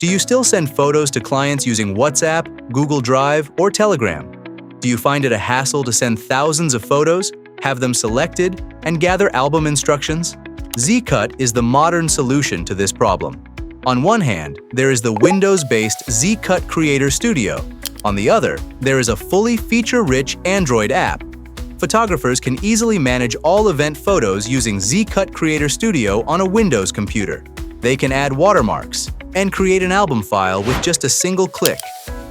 Do you still send photos to clients using WhatsApp, Google Drive, or Telegram? Do you find it a hassle to send thousands of photos, have them selected, and gather album instructions? Zcut is the modern solution to this problem. On one hand, there is the Windows-based Zcut Creator Studio. On the other, there is a fully feature-rich Android app. Photographers can easily manage all event photos using Zcut Creator Studio on a Windows computer. They can add watermarks and create an album file with just a single click.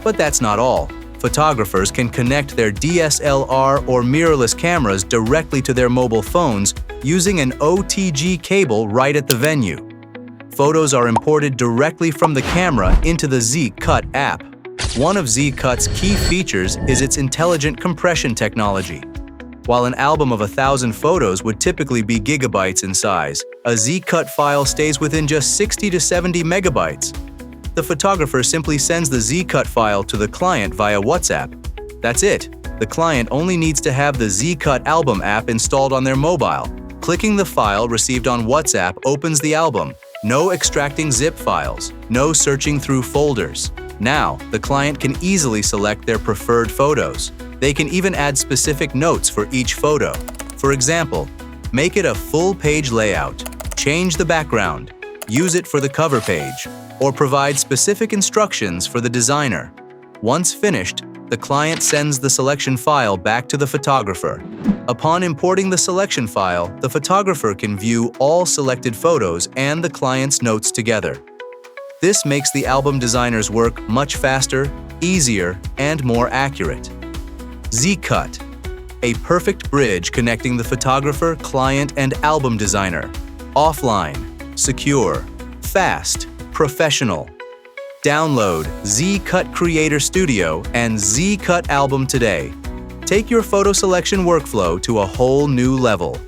But that's not all. Photographers can connect their DSLR or mirrorless cameras directly to their mobile phones using an OTG cable right at the venue. Photos are imported directly from the camera into the Zcut app. One of Zcut's key features is its intelligent compression technology. While an album of 1,000 photos would typically be gigabytes in size, a Zcut file stays within just 60 to 70 megabytes. The photographer simply sends the Zcut file to the client via WhatsApp. That's it. The client only needs to have the Zcut album app installed on their mobile. Clicking the file received on WhatsApp opens the album. No extracting zip files, no searching through folders. Now, the client can easily select their preferred photos. They can even add specific notes for each photo. For example, make it a full-page layout, change the background, use it for the cover page, or provide specific instructions for the designer. Once finished, the client sends the selection file back to the photographer. Upon importing the selection file, the photographer can view all selected photos and the client's notes together. This makes the album designer's work much faster, easier, and more accurate. Zcut, a perfect bridge connecting the photographer, client, and album designer. Offline, secure, fast, professional. Download Zcut Creator Studio and Zcut Album today. Take your photo selection workflow to a whole new level.